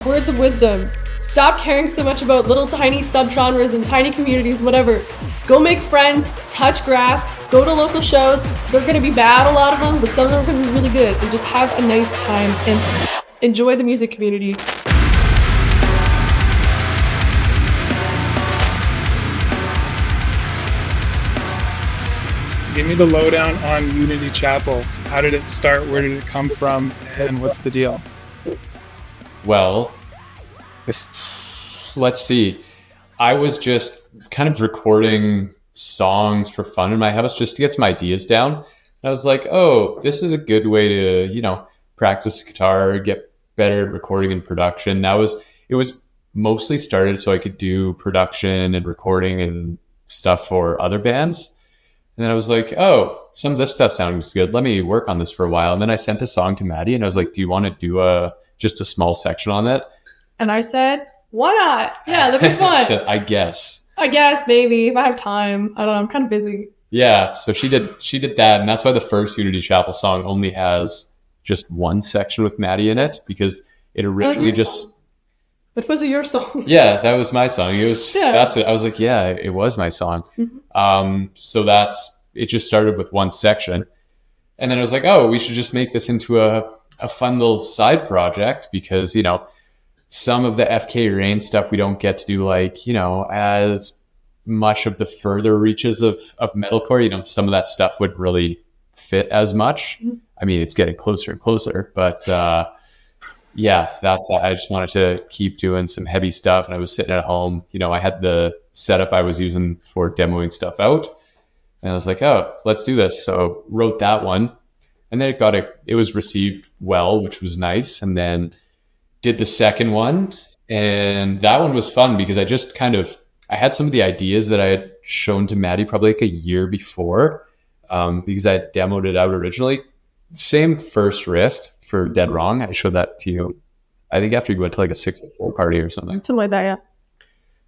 Words of wisdom. Stop caring so much about little tiny subgenres and tiny communities, whatever. Go make friends, touch grass, go to local shows. They're going to be bad, a lot of them, but some of them are going to be really good. And just have a nice time and enjoy the music community. Give me the lowdown on Unity Chapel. How did it start? Where did it come from? And what's the deal? Well, let's see. I was just kind of recording songs for fun in my house just to get some ideas down. And I was like, oh, this is a good way to, practice guitar, get better at recording and production. It was mostly started so I could do production and recording and stuff for other bands. And then I was like, oh, some of this stuff sounds good. Let me work on this for a while. And then I sent a song to Maddie and I was like, do you want to do just a small section on it? And I said, why not? Yeah, that'd be fun. I guess, maybe, if I have time. I don't know, I'm kind of busy. Yeah, so she did that. And that's why the first Unity Chapel song only has just one section with Maddie in it, because it originally But was it your song? Yeah, that was my song. It was, yeah. That's it. I was like, yeah, it was my song. Mm-hmm. So it just started with one section. And then I was like, oh, we should just make this into a fun little side project, because, some of the FK Rain stuff we don't get to do, as much of the further reaches of metalcore. Some of that stuff wouldn't really fit as much. Mm-hmm. I mean, it's getting closer and closer, but I just wanted to keep doing some heavy stuff. And I was sitting at home, I had the setup I was using for demoing stuff out, and I was like, oh, let's do this. So wrote that one, and then it was received well, which was nice. And then did the second one, and that one was fun because I had some of the ideas that I had shown to Maddie probably like a year before, because I had demoed it out originally. Same first riff for Dead Wrong. I showed that to you, I think, after you went to like a 604 party or something. Something like that, yeah.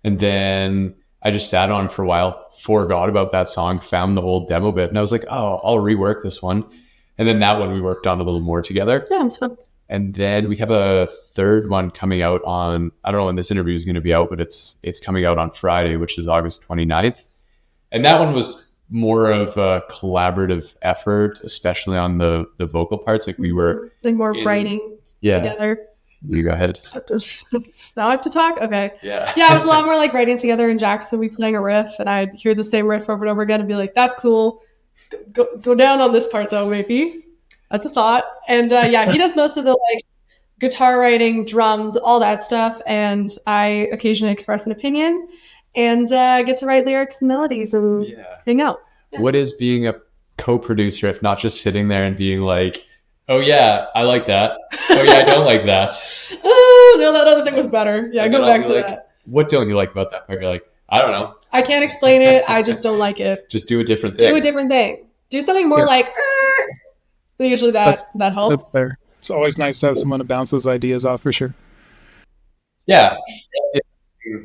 And then I just sat on it for a while, forgot about that song, found the old demo bit, and I was like, oh, I'll rework this one. And then that one we worked on a little more together. Yeah, it was fun. And then we have a third one coming out on, I don't know when this interview is going to be out, but it's coming out on Friday, which is August 29th. And that one was more of a collaborative effort, especially on the vocal parts. Like we were more writing together. You go ahead. Now I have to talk? Okay. Yeah. Yeah, it was a lot more like writing together, and Jackson would be playing a riff, and I'd hear the same riff over and over again and be like, that's cool. Go down on this part though, maybe. That's a thought. And he does most of the guitar writing, drums, all that stuff. And I occasionally express an opinion and get to write lyrics and melodies and hang out. Yeah. What is being a co-producer if not just sitting there and being like, oh yeah, I like that. Oh yeah, I don't like that. Oh no, that other thing was better. Yeah, go back to that. What don't you like about that part? You're like, I don't know. I can't explain it. I just don't like it. Just do a different thing. Do something more usually that helps. That's fair. It's always nice to have someone to bounce those ideas off, for sure. Yeah.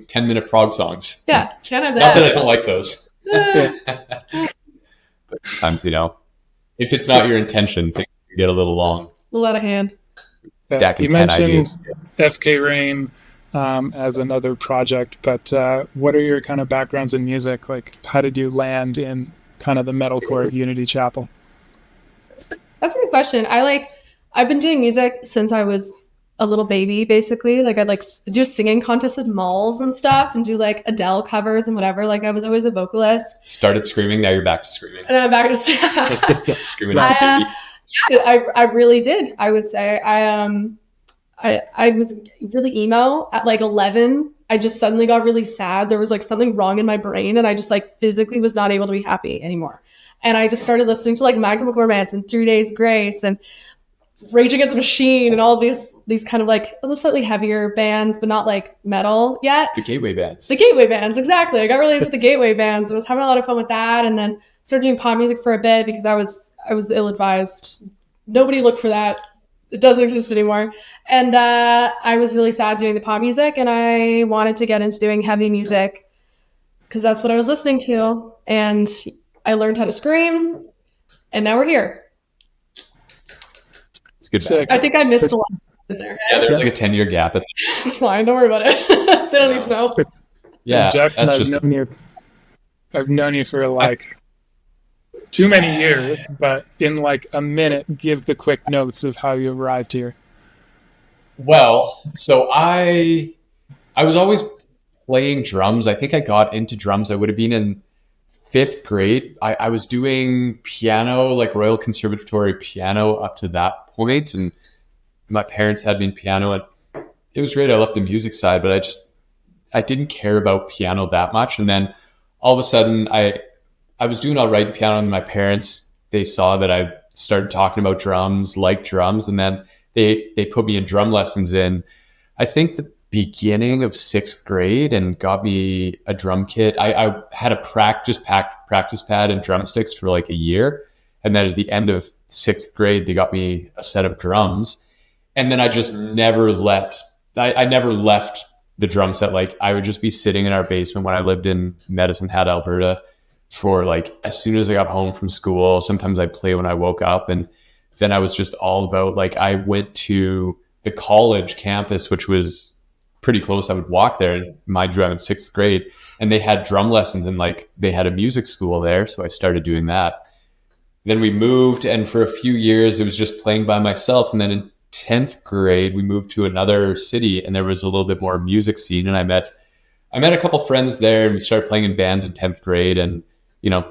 10-minute prog songs. Yeah, can't have that. Not that I don't like those. But sometimes, if it's not your intention, things can get a little long. A little out of hand. Stacking you 10 mentioned ideas. FK Rain as another project, but what are your kind of backgrounds in music? Like, how did you land in kind of the metalcore of Unity Chapel? That's a good question. I've been doing music since I was a little baby, basically. I'd do singing contests at malls and stuff, and do Adele covers and whatever. I was always a vocalist. Started screaming, now you're back to screaming. And I'm back to screaming as a baby. Yeah, I really did. I would say I was really emo at 11. I just suddenly got really sad. There was something wrong in my brain, and I just physically was not able to be happy anymore. And I just started listening to My Chemical Romance and 3 Days Grace and Rage Against the Machine and all these kind of a little slightly heavier bands, but not metal yet. The gateway bands. The gateway bands, exactly. I got really into the gateway bands. I was having a lot of fun with that, and then started doing pop music for a bit because I was ill-advised. Nobody looked for that. It doesn't exist anymore. And I was really sad doing the pop music, and I wanted to get into doing heavy music because that's what I was listening to. And I learned how to scream, and now we're here. It's good. I think I missed a lot. in there. Yeah, there's like a 10-year gap. It's fine. Don't worry about it. They don't need to know. Yeah, Jackson, that's just I've known you for like too many years, but in like a minute, give the quick notes of how you arrived here. well. So I was always playing drums. I think I got into drums. I would have been in fifth grade. I was doing piano, like Royal Conservatory piano, up to that point, and my parents had me in piano, and it was great. I loved the music side, but I didn't care about piano that much. And then all of a sudden, I was doing all right in piano, and my parents, they saw that I started talking about drums, liked drums, and then they put me in drum lessons in, I think, the beginning of sixth grade, and got me a drum kit. I had a practice pad and drumsticks for like a year, and then at the end of sixth grade, they got me a set of drums, and then I just never left. I never left the drum set. Like, I would just be sitting in our basement when I lived in Medicine Hat, Alberta, for like, as soon as I got home from school. Sometimes I'd play when I woke up, and then I was just all about, like, I went to the college campus, which was pretty close. I would walk there, and mind you, I'm in sixth grade, and they had drum lessons, and like, they had a music school there. So I started doing that. Then we moved, and for a few years, it was just playing by myself. And then in 10th grade, we moved to another city, and there was a little bit more music scene. And I met a couple friends there, and we started playing in bands in 10th grade, and,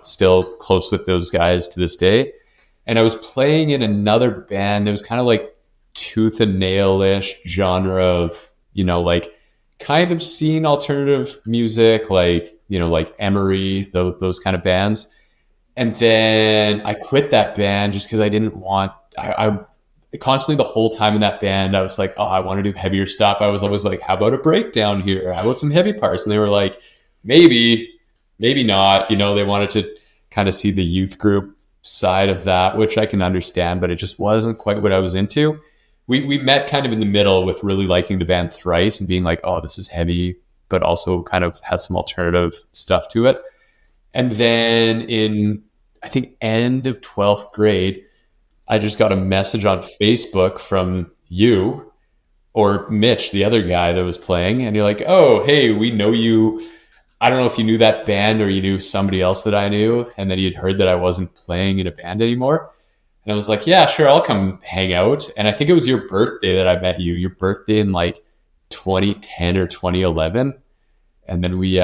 still close with those guys to this day. And I was playing in another band. It was kind of like tooth and nail-ish genre of, like, kind of scene alternative music, like, like Emery, those kind of bands. And then I quit that band just because I didn't want, I constantly, the whole time in that band, I was like, oh, I want to do heavier stuff. I was always like, how about a breakdown here? How about some heavy parts? And they were like, maybe not. They wanted to kind of see the youth group side of that, which I can understand, but it just wasn't quite what I was into. We met kind of in the middle with really liking the band Thrice and being like, oh, this is heavy, but also kind of has some alternative stuff to it. And then in, I think, end of 12th grade, I just got a message on Facebook from you or Mitch, the other guy that was playing. And you're like, oh, hey, we know you. I don't know if you knew that band or you knew somebody else that I knew. And then you'd heard that I wasn't playing in a band anymore. And I was like, yeah, sure, I'll come hang out. And I think it was your birthday that I met you. Your birthday in like 2010 or 2011. And then we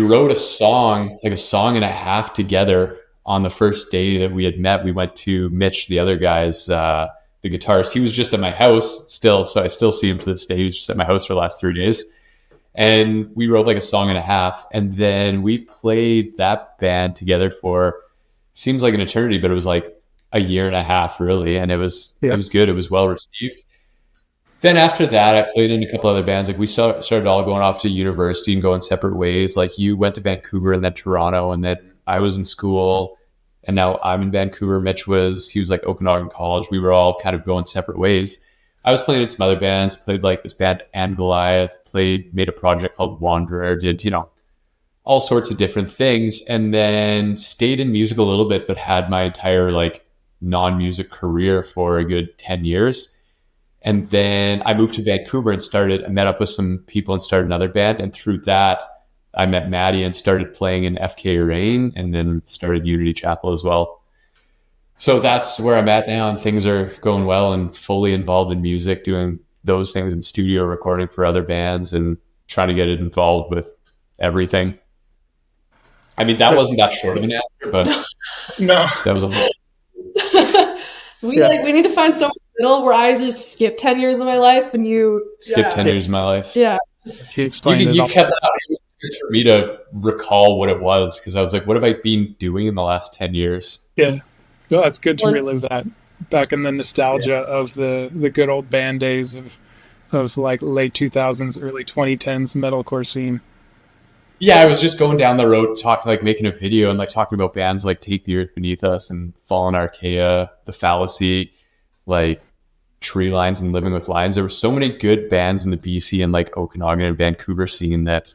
wrote a song, like a song and a half together on the first day that we had met. We went to Mitch, the other guy's, the guitarist. He was just at my house still, so I still see him to this day. He was just at my house for the last 3 days. And we wrote like a song and a half. And then we played that band together for, seems like an eternity, but it was like a year and a half, really. And it was good. It was well received. Then after that, I played in a couple other bands. Like, we started all going off to university and going separate ways. Like, you went to Vancouver and then Toronto, and then I was in school, and now I'm in Vancouver. He was like Okanagan College. We were all kind of going separate ways. I was playing in some other bands, played like this band and Goliath, made a project called Wanderer, did, all sorts of different things, and then stayed in music a little bit, but had my entire like non-music career for a good 10 years. And then I moved to Vancouver and I met up with some people and started another band. And through that, I met Maddie and started playing in FK Rain, and then started Unity Chapel as well. So that's where I'm at now, and things are going well, and fully involved in music, doing those things in studio, recording for other bands, and trying to get it involved with everything. I mean, that wasn't that short of an answer, but No, that was a little. We need to find somewhere in the middle where I just skip 10 years of my life and you skip 10 years of my life. Yeah. He explained you kept that out. It was for me to recall what it was, because I was like, what have I been doing in the last 10 years? Yeah. Well, it's good to relive that back in the nostalgia of the good old band days of like late 2000s, early 2010s metalcore scene. Yeah, I was just going down the road, making a video and like talking about bands like Take the Earth Beneath Us and Fallen Archaea, The Fallacy, like Tree Lines and Living with Lions. There were so many good bands in the BC and like Okanagan and Vancouver scene that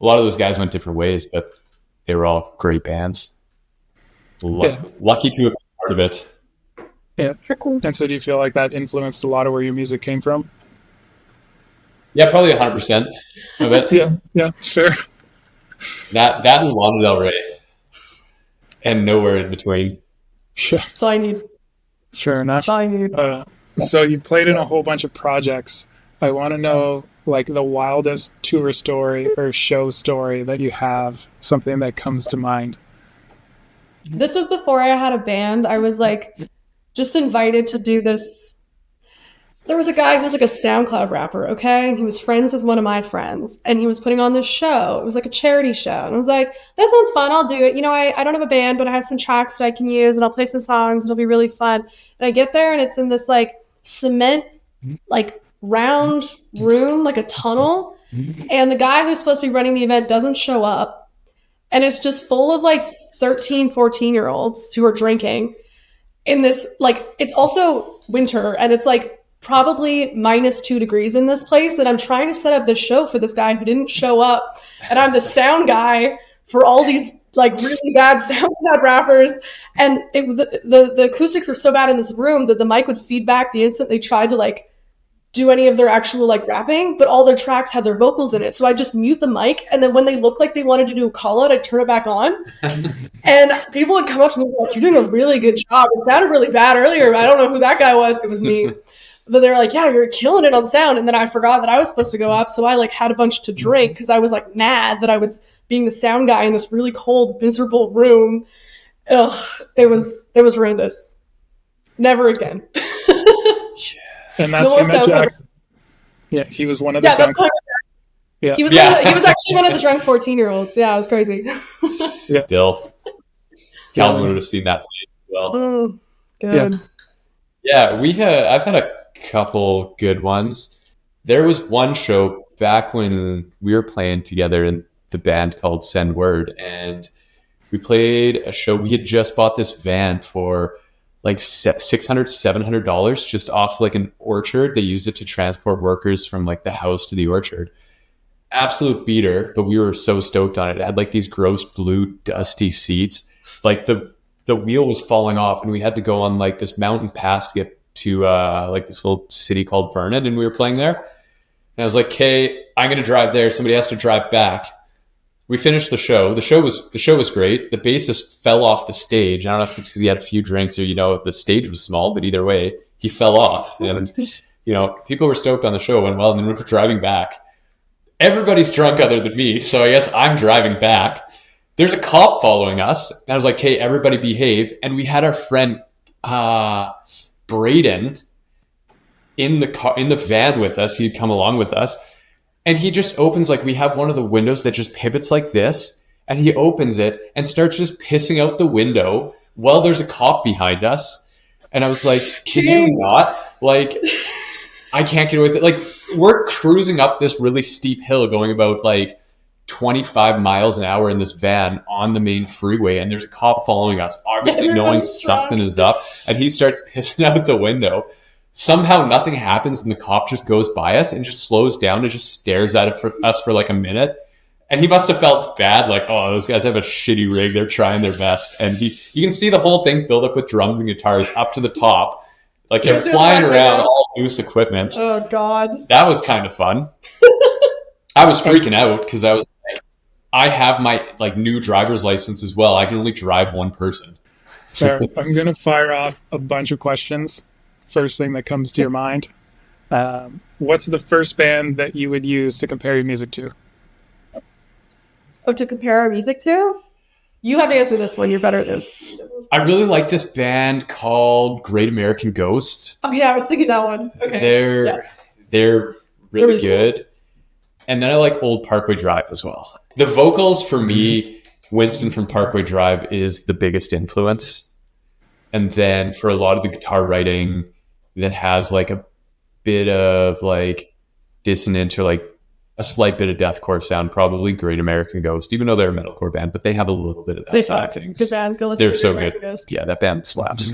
a lot of those guys went different ways, but they were all great bands. Lucky to have been part of it. Yeah. And so do you feel like that influenced a lot of where your music came from? Yeah, probably 100% of it. Yeah. Yeah. Sure. That and Lana Del Rey, and nowhere in between. Sure. That's all I need. Sure enough. That's all I need. So you played in a whole bunch of projects. I want to know like the wildest tour story or show story that you have, something that comes to mind. This was before I had a band. I was like just invited to do this. There was a guy who was like a SoundCloud rapper, okay? He was friends with one of my friends, and he was putting on this show. It was like a charity show. And I was like, that sounds fun. I'll do it. I don't have a band, but I have some tracks that I can use, and I'll play some songs. It'll be really fun. And I get there, and it's in this like cement, like round room, like a tunnel. And the guy who's supposed to be running the event doesn't show up. And it's just full of like 13, 14-year-olds who are drinking in this, like, it's also winter, and it's like probably -2 degrees in this place, that I'm trying to set up this show for this guy who didn't show up, and I'm the sound guy for all these like really bad SoundCloud rappers, and the acoustics were so bad in this room that the mic would feedback the instant they tried to like do any of their actual like rapping, but all their tracks had their vocals in it. So I just mute the mic, and then when they looked like they wanted to do a call out, I'd turn it back on. And people would come up to me like, "You're doing a really good job. It sounded really bad earlier. I don't know who that guy was. It was me." But they're like, "Yeah, you're killing it on sound." And then I forgot that I was supposed to go up, so I like had a bunch to drink because I was like mad that I was being the sound guy in this really cold, miserable room. Ugh, it was horrendous. Never again. And that's No more Emmett SoundCloud. Jackson. Yeah, he was one of the Yeah, that's SoundCloud. Yeah. he was Yeah. he was actually one of the drunk 14-year-olds. Yeah, it was crazy. Still, Calvin would have seen that as well. Mm, good. Yeah, I've had a couple good ones. There was one show back when we were playing together in the band called Send Word, and we played a show. We had just bought this van for like $600, $700 just off like an orchard. They used it to transport workers from like the house to the orchard. Absolute beater, but we were so stoked on it. It had like these gross blue dusty seats. Like the wheel was falling off, and we had to go on like this mountain pass to get to like this little city called Vernon, and we were playing there. And I was like, "Okay, I'm gonna drive there. Somebody has to drive back." We finished the show. The show was great. The bassist fell off the stage. I don't know if it's because he had a few drinks or the stage was small, but either way, he fell off. And people were stoked on the show, went well, and then we were driving back. Everybody's drunk other than me, so I guess I'm driving back. There's a cop following us. And I was like, "Hey, everybody behave." And we had our friend Braden in the van with us. He'd come along with us. And he just opens, like, we have one of the windows that just pivots like this, and he opens it and starts just pissing out the window while there's a cop behind us. And I was like, "Can you not? Like, I can't get away with it." Like, we're cruising up this really steep hill going about like 25 miles an hour in this van on the main freeway, and there's a cop following us, obviously knowing something is up, and he starts pissing out the window. Somehow nothing happens, and the cop just goes by us and just slows down and just stares at us for like a minute. And he must have felt bad, like, "Oh, those guys have a shitty rig. They're trying their best." And you can see the whole thing filled up with drums and guitars up to the top. Like, they're flying around, all loose equipment. Oh, God. That was kind of fun. I was freaking out because I was like, I have my like new driver's license as well. I can only drive one person. Fair. I'm going to fire off a bunch of questions. First thing that comes to your mind. What's the first band that you would use to compare your music to? Oh, to compare our music to? You have to answer this one. You're better at this. I really like this band called Great American Ghost. Oh, yeah, I was thinking that one. Okay. They're really good. Cool. And then I like Old Parkway Drive as well. The vocals for me, Winston from Parkway Drive is the biggest influence. And then for a lot of the guitar writing that has like a bit of like dissonant or like a slight bit of deathcore sound, probably Great American Ghost, even though they're a metalcore band, but they have a little bit of that side of things. Good band. Go listen they're to so American good. Ghost. Yeah, that band slaps.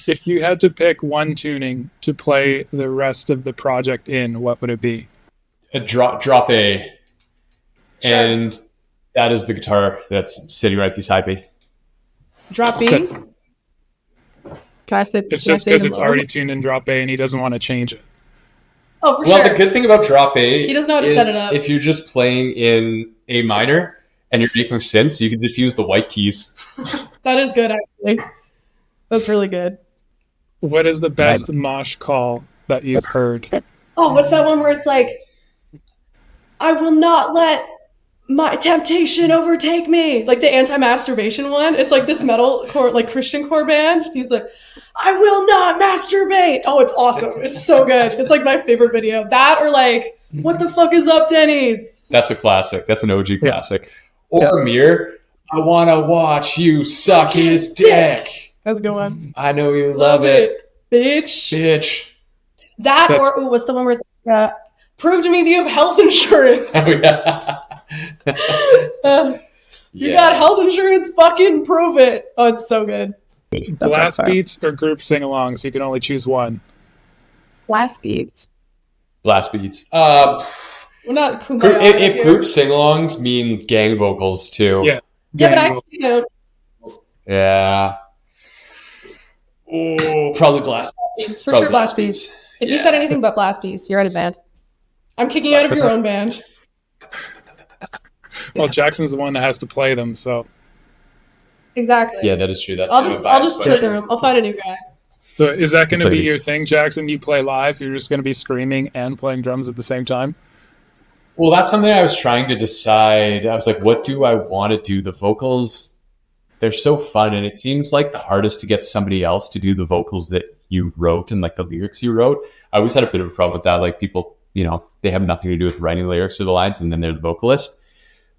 If you had to pick one tuning to play the rest of the project in, what would it be? A drop A. Sure. And that is the guitar that's sitting right beside me. Drop B? Can I say? It's can I just say because the it's mo? already tuned in drop A and he doesn't want to change it. Oh, for Well, sure. the good thing about drop A He doesn't know how to is set it up. if you're just playing in A minor and you're making synths, you can just use the white keys. That is good, actually. That's really good. What is the best mosh call that you've heard? Oh, what's that one where it's like, I will not let my temptation overtake me? Like the anti-masturbation one. It's like this metalcore, like Christian core band. He's like, I will not masturbate. Oh, it's awesome. It's so good. It's like my favorite video. That or like, what the fuck is up, Denny's? That's a classic. That's an OG classic. Or Mir, I want to watch you suck his dick. That's a good one. I know you love it. Bitch. That or, ooh, what's the one where it's prove to me that you have health insurance. Oh, yeah. You got health insurance, fucking prove it. Oh, it's so good. Blast beats or group sing-alongs? You can only choose one. Blast beats. Blast beats. Well, not Kumbaya. If group sing-alongs mean gang vocals too. Yeah. Yeah, but I, you know. Yeah. Oh, probably blast beats. For sure, blast beats. If you said anything but blast beats, you're out of band. I'm kicking you out of your own band. Well, Jackson's the one that has to play them, so. Exactly. Yeah, that is true. That's I'll just trigger him. I'll find a new guy. So is that going to be your thing, Jackson? You play live? You're just going to be screaming and playing drums at the same time? Well, that's something I was trying to decide. I was like, what do I want to do? The vocals, they're so fun, and it seems like the hardest to get somebody else to do the vocals that you wrote and like the lyrics you wrote. I always had a bit of a problem with that. Like people, you know, they have nothing to do with writing the lyrics or the lines, and then they're the vocalist.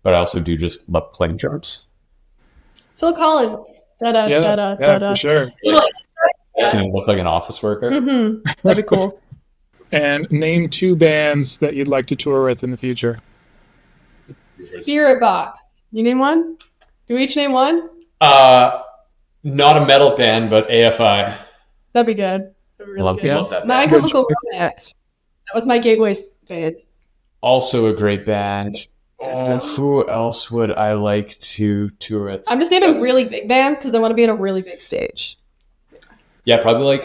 But I also do just love playing drums. Phil Collins. For sure. Look like an office worker. Mm-hmm. That'd be cool. And name 2 bands that you'd like to tour with in the future. Spirit Box. You name one? Do we each name one? Not a metal band, but AFI. That'd be good. Really love that band. My Chemical Romance. That was my gateway band. Also a great band. Oh, who else would I like to tour with? I'm just naming really big bands because I want to be in a really big stage. Yeah, probably like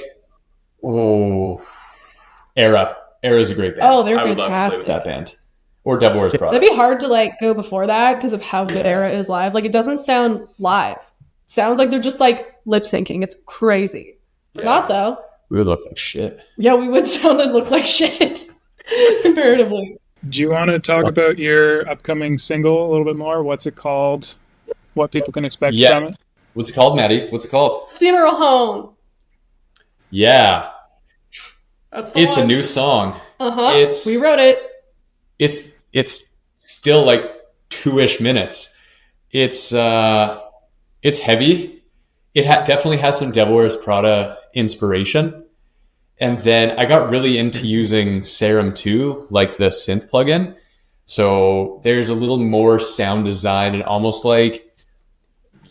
Era. Era's a great band. Oh, they're I would fantastic. love to play with that band. Or Devil Wears Prada. That'd be hard to like go before that because of how good Era is live. Like it doesn't sound live. It sounds like they're just like lip syncing. It's crazy. Yeah. Not though. We would look like shit. Yeah, we would sound and look like shit comparatively. Do you want to talk about your upcoming single a little bit more? What's it called? What people can expect from it? What's it called, Maddie? What's it called? Funeral Home. Yeah. That's the It's one. a new song. Uh-huh. We wrote it. It's still like 2-ish minutes. It's heavy. It definitely has some Devil Wears Prada inspiration. And then I got really into using Serum 2, like the synth plugin. So there's a little more sound design and almost like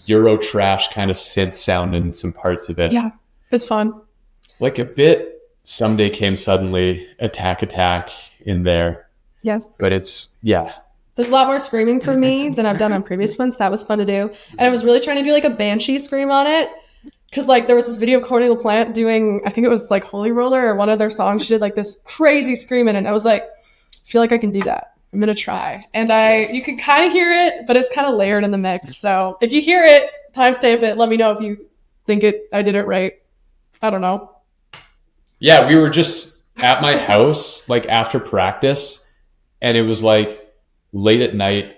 Euro trash kind of synth sound in some parts of it. Yeah, it's fun. Like a bit Someday Came Suddenly, Attack in there. Yes. But it's, yeah. There's a lot more screaming for me than I've done on previous ones. That was fun to do. And I was really trying to do like a Banshee scream on it. Because like there was this video of Corny LaPlante doing, I think it was like Holy Roller or one of their songs. She did like this crazy screaming. And I was like, I feel like I can do that. I'm going to try. And you can kind of hear it, but it's kind of layered in the mix. So if you hear it, timestamp it. Let me know if you think I did it right. I don't know. Yeah, we were just at my house, like after practice, and it was like late at night.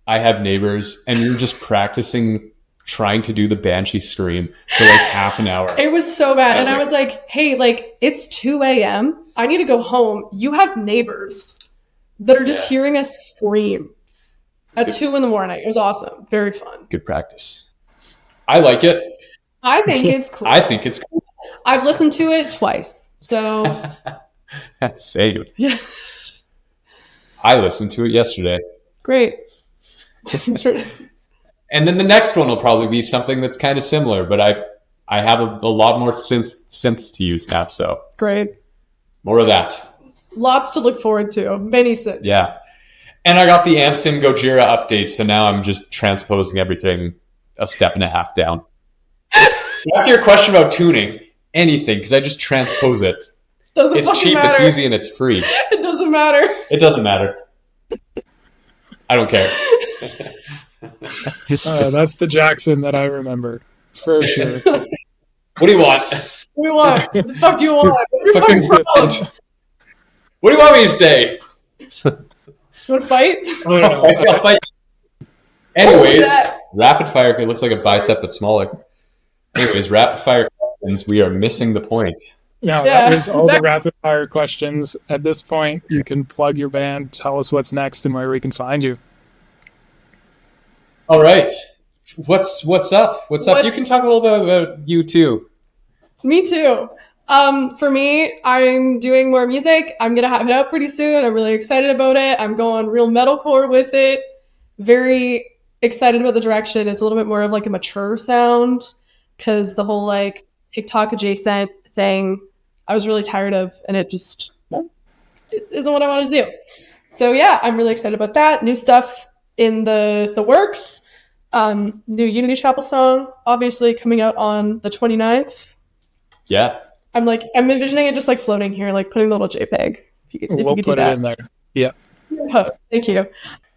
I have neighbors, and we were just practicing trying to do the Banshee scream for like half an hour. It was so bad. And I was like, hey, like it's 2 a.m. I need to go home. You have neighbors that are just hearing us scream at 2 a.m. It was awesome. Very fun. Good practice. I like it. I think it's cool. I think it's cool. I've listened to it twice. So same. Yeah. I listened to it yesterday. Great. And then the next one will probably be something that's kind of similar, but I have a lot more synths to use now, so. Great. More of that. Lots to look forward to. Many synths. Yeah. And I got the Amsim Gojira update, so now I'm just transposing everything a step and a half down. Back to your question about tuning. anything because I just transpose it. Doesn't It's fucking cheap, matter. it's easy, and it's free. It doesn't matter. It doesn't matter. I don't care. That's the Jackson that I remember for sure. What do you want? What do you want? What the fuck do you want? What's your Fucking fucking problem? What do you want me to say? You want to fight? Oh, no. I'll fight. Anyways, that? rapid fire. It looks like a Sorry. bicep but smaller. Anyways, rapid fire questions. We are missing the point. No, Yeah. that was all the rapid fire questions. At this point, you can plug your band, tell us what's next, and where we can find you. All right. What's up? What's up? You can talk a little bit about you too. Me too. For me, I'm doing more music. I'm gonna have it out pretty soon. I'm really excited about it. I'm going real metalcore with it. Very excited about the direction. It's a little bit more of like a mature sound because the whole like TikTok adjacent thing I was really tired of, and it isn't what I want to do. So yeah, I'm really excited about that. New stuff in the works. New Unity Chapel song, obviously coming out on the 29th. Yeah. I'm envisioning it just like floating here, like putting a little JPEG. If We'll you could put do it that. in there. Yeah. Post. Thank you.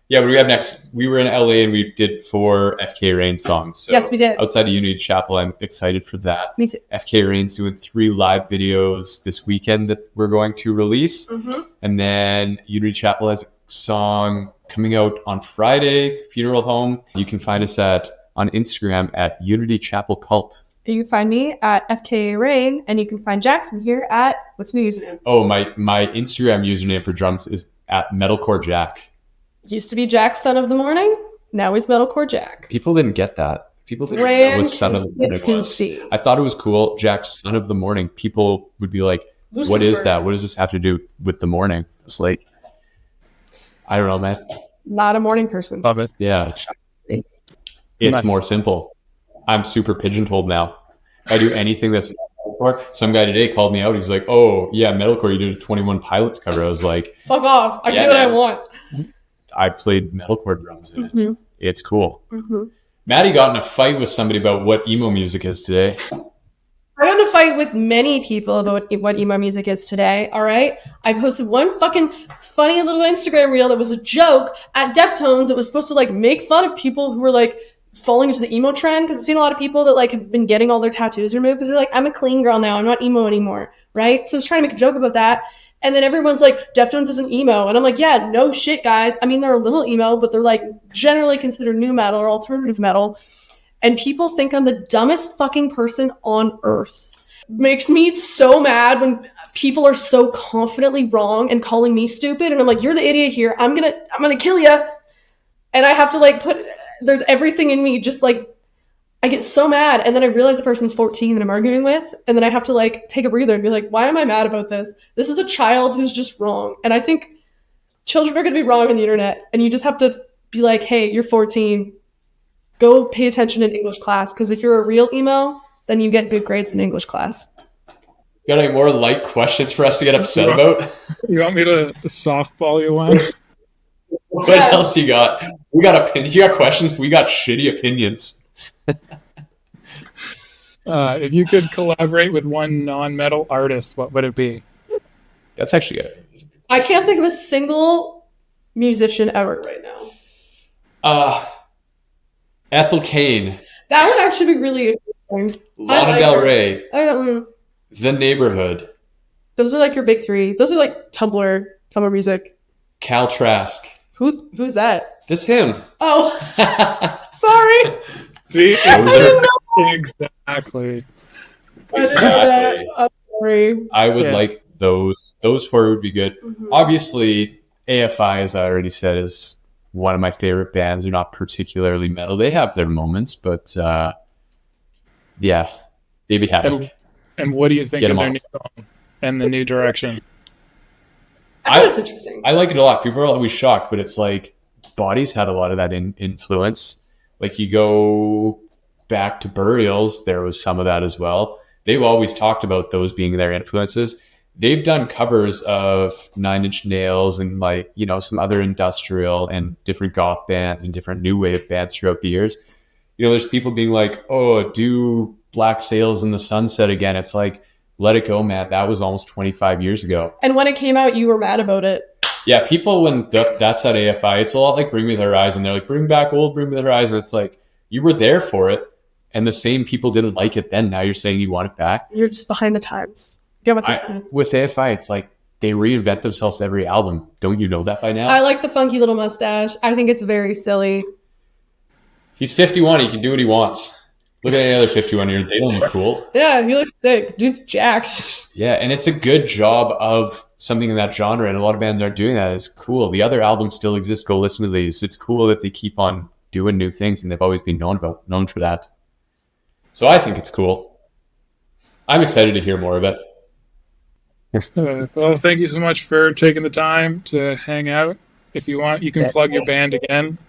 Yeah, what do we have next? We were in LA and we did 4 FK Rain songs. So Yes, we did. Outside of Unity Chapel, I'm excited for that. Me too. FK Rain's doing 3 live videos this weekend that we're going to release. Mm-hmm. And then Unity Chapel has a song coming out on Friday, Funeral Home. You can find us on Instagram at Unity Chapel Cult. You can find me at FKA Rain, and you can find Jackson here at what's my username? Oh, my Instagram username for drums is at Metalcore Jack. Used to be Jack Son of the Morning. Now he's Metalcore Jack. People didn't get that. People didn't know Brand what Son of the Morning was. consistency. I thought it was cool. Jack Son of the Morning. People would be like, Lucifer. what is that? What does this have to do with the morning? It's like, I don't know, man. Not a morning person. Love it. Yeah. It's Nice. more simple. I'm super pigeonholed now. If I do anything that's not metalcore, some guy today called me out. He's like, oh, yeah, metalcore, you did a 21 Pilots cover. I was like, Fuck off. I can Yeah, do what I man. want. I played metalcore drums in it. Mhm. It's cool. Mm-hmm. Maddie got in a fight with somebody about what emo music is today. I got in a fight with many people about what emo music is today, all right? I posted one fucking funny little Instagram reel that was a joke at Deftones that was supposed to, like, make fun of people who were, like, falling into the emo trend, because I've seen a lot of people that, like, have been getting all their tattoos removed because they're like, I'm a clean girl now, I'm not emo anymore, right? So I was trying to make a joke about that, and then everyone's like, Deftones isn't emo, and I'm like, yeah, no shit, guys. I mean, they're a little emo, but they're, like, generally considered new metal or alternative metal. And people think I'm the dumbest fucking person on earth. Makes me so mad when people are so confidently wrong and calling me stupid. And I'm like, you're the idiot here. I'm gonna kill you. And I have to like there's everything in me just like, I get so mad. And then I realize the person's 14 that I'm arguing with. And then I have to like take a breather and be like, why am I mad about this? This is a child who's just wrong. And I think children are gonna be wrong on the internet. And you just have to be like, hey, you're 14. Go pay attention in English class, because if you're a real emo, then you get good grades in English class. Got any more light questions for us to get upset about? You want me to softball you one? What else you got? We got opinions. You got questions? We got shitty opinions. If you could collaborate with one non-metal artist, what would it be? That's actually good. I can't think of a single musician ever right now. Ethel Cain, That would actually be really interesting. Lana like Del her. Rey, I don't know. The Neighborhood, Those are like your big three. Those are like Tumblr music. Cal Trask. Who's that? This him. Oh, sorry. See, Those are- exactly. I didn't know Exactly. that. I'm sorry. I would Yeah. like those. Those 4 would be good. Mhm. Obviously, AFI, as I already said, is one of my favorite bands. They're not particularly metal. They have their moments, but yeah, Baby Havoc. And what do you think Get of 'em their on. new song and the new direction? I thought it's interesting. I like it a lot. People are always shocked, but it's like Bodies had a lot of that influence. Like you go back to Burials, there was some of that as well. They've always talked about those being their influences. They've done covers of Nine Inch Nails and like, you know, some other industrial and different goth bands and different new wave bands throughout the years. You know, there's people being like, oh, do Black Sails in the Sunset again. It's like, let it go, man. That was almost 25 years ago. And when it came out, you were mad about it. Yeah, people, when that's at AFI, it's a lot like Bring Me the Horizon. They're like, bring back old Bring Me the Horizon. It's like, you were there for it, and the same people didn't like it then. Now you're saying you want it back? You're just behind the times. Get with the times. With AFI, it's like they reinvent themselves every album. Don't you know that by now? I like the funky little mustache. I think it's very silly. He's 51. He can do what he wants. Look at any other 51-year. They don't look cool. Yeah, he looks sick. Dude's jacked. Yeah, and it's a good job of something in that genre, and a lot of bands aren't doing that. It's cool. The other albums still exist. Go listen to these. It's cool that they keep on doing new things, and they've always been known for that. So I think it's cool. I'm excited to hear more of it. Well, thank you so much for taking the time to hang out. If you want, you can plug your band again.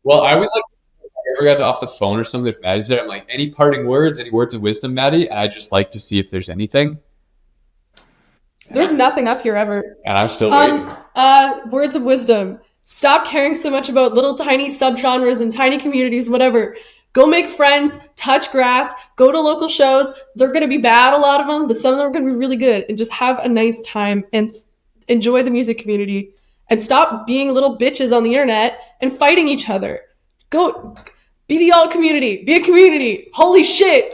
Well, I was like, I ever got off the phone or something, if Maddie's there, I'm like, any parting words, any words of wisdom, Maddie? And I just like to see if there's anything. There's nothing up here ever. And I'm still waiting. Words of wisdom. Stop caring so much about little tiny subgenres and tiny communities, whatever. Go make friends, touch grass, go to local shows. They're going to be bad, a lot of them, but some of them are going to be really good. And just have a nice time and enjoy the music community. And stop being little bitches on the internet and fighting each other. Go be the alt community. Be a community. Holy shit.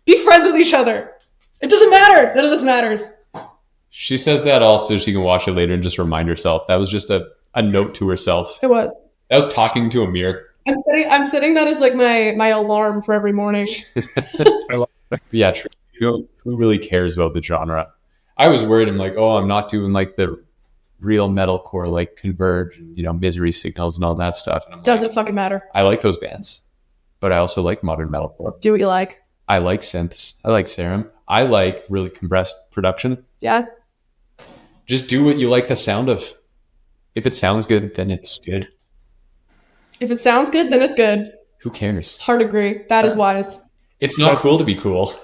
Be friends with each other. It doesn't matter. None of this matters. She says that also so she can watch it later and just remind herself. That was just a note to herself. It was. That was talking to a mirror. I'm setting that as like my alarm for every morning. Yeah, true. Who really cares about the genre? I was worried. I'm like, oh, I'm not doing like the real metalcore, like Converge, Misery Signals and all that stuff. And Doesn't fucking matter. I like those bands, but I also like modern metalcore. Do what you like. I like synths. I like serum. I like really compressed production. Yeah. Just do what you like the sound of. If it sounds good, then it's good. If it sounds good, then it's good. Who cares? Hard agree. That is wise. It's not cool to be cool.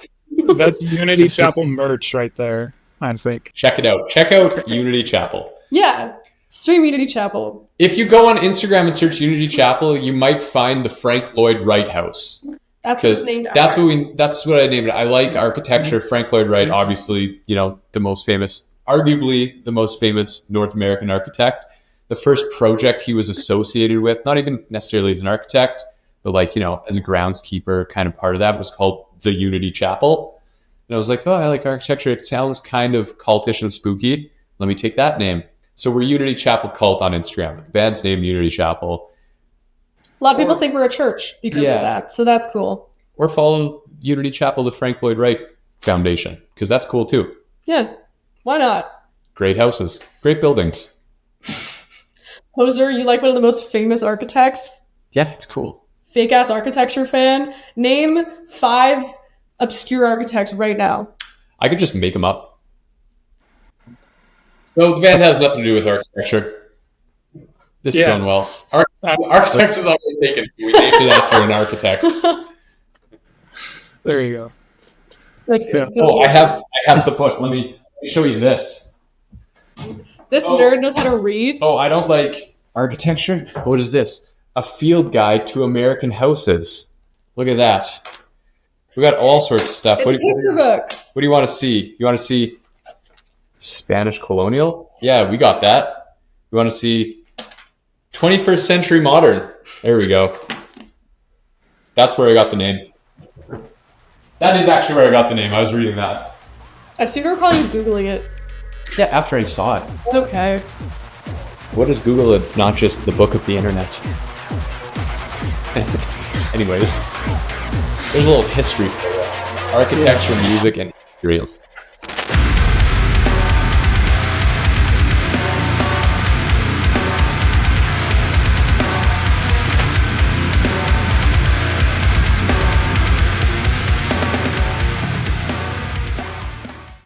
That's Unity Chapel merch right there, I think. Check it out. Check out Unity Chapel. Yeah. Stream Unity Chapel. If you go on Instagram and search Unity Chapel, you might find the Frank Lloyd Wright house. That's what it's named after. That's what I named it. I like architecture. Frank Lloyd Wright, obviously, the most famous, arguably the most famous North American architect. The first project he was associated with, not even necessarily as an architect, but as a groundskeeper, kind of part of that, was called the Unity Chapel. And I was like, oh, I like architecture. It sounds kind of cultish and spooky. Let me take that name. So we're Unity Chapel Cult on Instagram. The band's name Unity Chapel. A lot of people think we're a church because of that. So that's cool. Or follow Unity Chapel, the Frank Lloyd Wright Foundation, because that's cool too. Yeah. Why not? Great houses. Great buildings. Hoser, you like one of the most famous architects? Yeah, it's cool. Fake ass architecture fan. Name 5 obscure architects right now. I could just make them up. So the band has nothing to do with architecture. This is going well. Architects is already taken, so we named it after an architect. There you go. Oh, I have the book. Let me show you this. This nerd knows how to read. Oh, I don't like architecture. What is this? A field guide to American houses. Look at that. We got all sorts of stuff. It's a picture book. What do you want to see? You want to see Spanish colonial? Yeah, we got that. You want to see 21st century modern? There we go. That's where I got the name. That is actually where I got the name. I was reading that. I seem to recall you Googling it. Yeah, after I saw it. Okay. What is Google if not just the book of the internet? Anyways, there's a little history for you. Architecture, music, and materials.